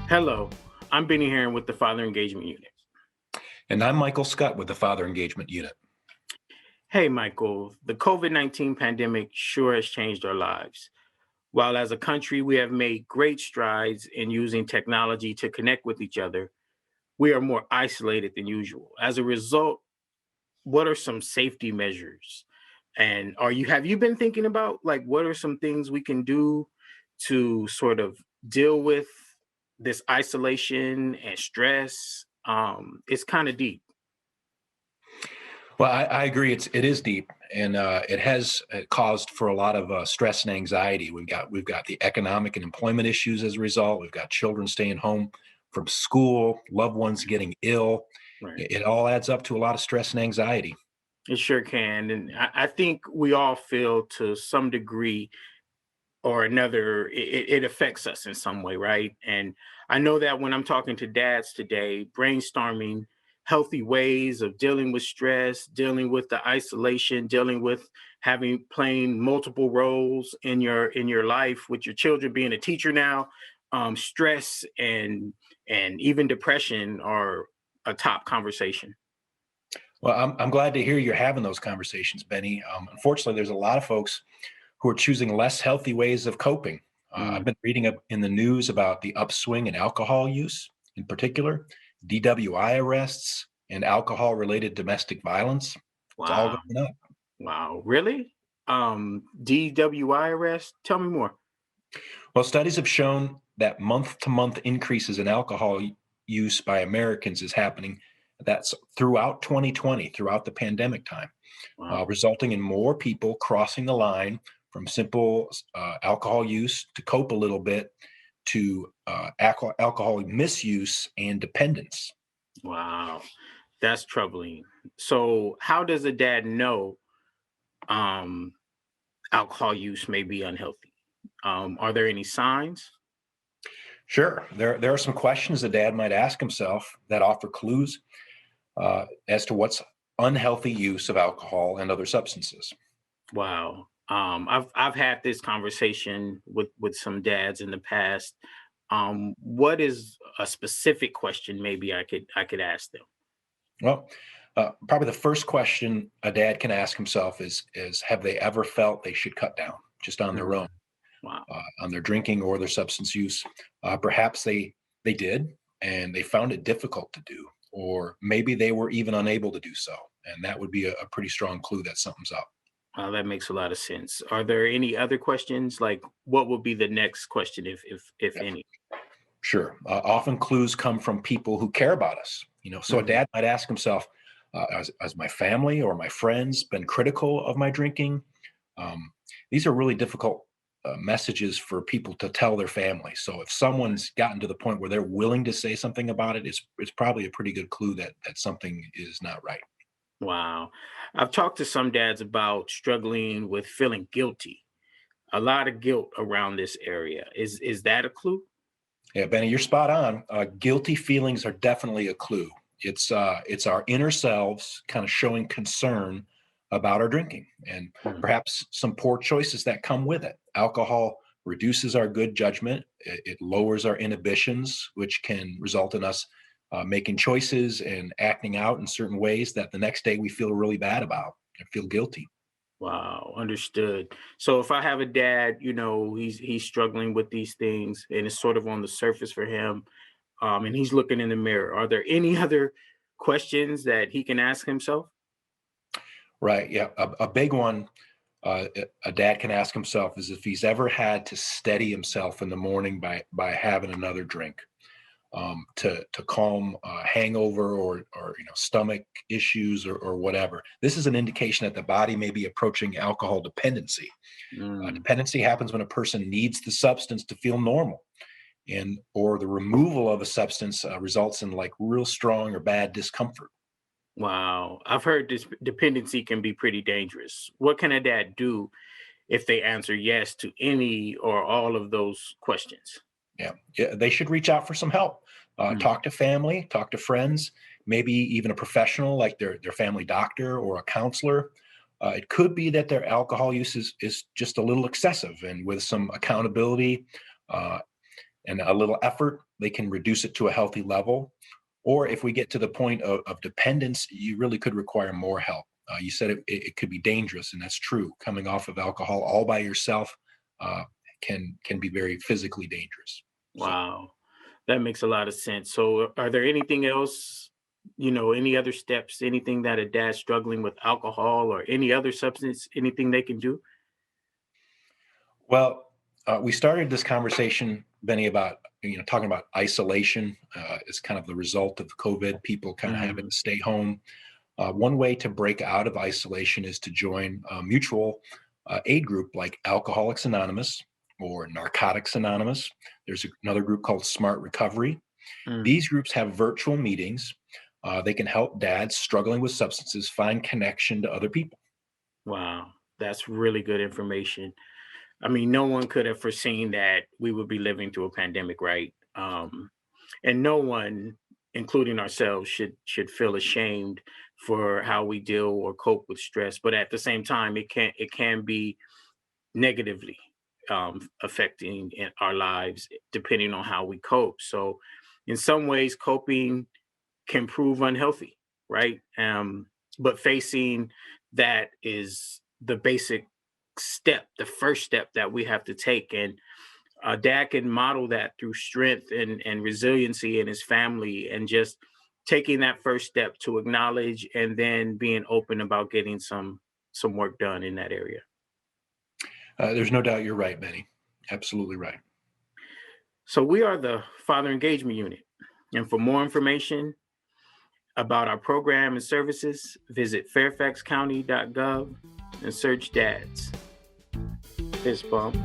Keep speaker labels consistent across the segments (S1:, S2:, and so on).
S1: Hello, I'm Benny Heron with the Father Engagement Unit.
S2: And I'm Michael Scott with the Father Engagement Unit.
S1: Hey, Michael, the COVID 19 pandemic sure has changed our lives. While as a country we have made great strides in using technology to connect with each other, we are more isolated than usual. As a result, what are some safety measures? And have you been thinking about like what are some things we can do to sort of deal with this isolation and stress? It's kind of deep.
S2: Well, I agree. It is deep, and it has caused for a lot of stress and anxiety. We've got the economic and employment issues as a result. We've got children staying home from school, loved ones getting ill.
S1: Right.
S2: It all adds up to a lot of stress and anxiety.
S1: It sure can. And I think we all feel to some degree or another, it affects us in some way, right? And I know that when I'm talking to dads today, brainstorming healthy ways of dealing with stress, dealing with the isolation, dealing with having playing multiple roles in your life with your children, being a teacher now, stress and even depression are a top conversation.
S2: Well, I'm glad to hear you're having those conversations, Benny. Unfortunately, there's a lot of folks who are choosing less healthy ways of coping. I've
S1: Mm,
S2: been reading up in the news about the upswing in alcohol use, in particular, DWI arrests and alcohol related domestic violence. It's all
S1: wow.
S2: going up.
S1: Wow, really? DWI arrest? Tell me more.
S2: Well, studies have shown that month to month increases in alcohol use by Americans is happening. That's throughout 2020, throughout the pandemic time,
S1: Wow.
S2: resulting in more people crossing the line from simple alcohol use to cope a little bit to alcohol misuse and dependence.
S1: Wow. That's troubling. So, how does a dad know um alcohol use may be unhealthy? Are there any signs?
S2: Sure, there are some questions a dad might ask himself that offer clues as to what's unhealthy use of alcohol and other substances.
S1: Wow. I've had this conversation with some dads in the past. What is a specific question maybe I could ask them?
S2: Well, probably the first question a dad can ask himself is have they ever felt they should cut down just on their
S1: Mm,
S2: own,
S1: wow.
S2: on their drinking or their substance use? Perhaps they did and they found it difficult to do, or maybe they were even unable to do so, and that would be a pretty strong clue that something's up.
S1: That makes a lot of sense. Are there any other questions? Like, what will be the next question, if
S2: Yeah,
S1: any?
S2: sure. Often clues come from people who care about us. So a
S1: Mhm.
S2: dad might ask himself, has my family or my friends been critical of my drinking? Um, these are really difficult messages for people to tell their family. So if someone's gotten to the point where they're willing to say something about it, it's probably a pretty good clue that something is not right.
S1: Wow. I've talked to some dads about struggling with feeling guilty. A lot of guilt around this area. Is that a clue?
S2: Yeah, Benny, you're spot on. Guilty feelings are definitely a clue. It's our inner selves kind of showing concern about our drinking and
S1: Mhm.
S2: perhaps some poor choices that come with it. Alcohol reduces our good judgment. It lowers our inhibitions, which can result in us making choices and acting out in certain ways that the next day we feel really bad about and feel guilty.
S1: Wow, understood. So if I have a dad, he's struggling with these things and it's sort of on the surface for him, and he's looking in the mirror. Are there any other questions that he can ask himself?
S2: Right. Yeah. A big one a dad can ask himself is if he's ever had to steady himself in the morning by having another drink to calm hangover or stomach issues or whatever. This is an indication that the body may be approaching alcohol dependency.
S1: Mm,
S2: Dependency happens when a person needs the substance to feel normal, and or the removal of a substance results in like real strong or bad discomfort.
S1: wow. I've heard this dependency can be pretty dangerous. What can a dad do if they answer yes to any or all of those questions?
S2: Yeah, yeah, they should reach out for some help.
S1: Mm,
S2: Talk to family, talk to friends, maybe even a professional like their family doctor or a counselor. It could be that their alcohol use is just a little excessive, and with some accountability uh, and a little effort, they can reduce it to a healthy level. Or if we get to the point of dependence, you really could require more help. You said it could be dangerous, and that's true. Coming off of alcohol all by yourself uh, can be very physically dangerous. So,
S1: Wow. That makes a lot of sense. So are there anything else, any other steps, anything that a dad struggling with alcohol or any other substance, anything they can do?
S2: well, we started this conversation, Benny, about talking about isolation as kind of the result of COVID. People kind of having
S1: Mm,
S2: to stay home. One way to break out of isolation is to join a mutual aid group like Alcoholics Anonymous or Narcotics Anonymous. There's another group called Smart Recovery.
S1: mm.
S2: These groups have virtual meetings. They can help dads struggling with substances find connection to other people.
S1: Wow. That's really good information. I mean, no one could have foreseen that we would be living through a pandemic, right? And no one, including ourselves, should feel ashamed for how we deal or cope with stress. But at the same time, it can be negatively affecting in our lives depending on how we cope. So, in some ways, coping can prove unhealthy, right? But facing that is the basic step, the first step that we have to take. And dad can model that through strength and resiliency in his family, and just taking that first step to acknowledge and then being open about getting some work done in that area.
S2: There's no doubt you're right, Benny. Absolutely right.
S1: So we are the Father Engagement Unit. And for more information about our program and services, visit fairfaxcounty.gov and search DADS. Fist bump.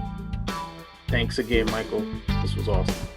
S1: Thanks again, Michael. This was awesome.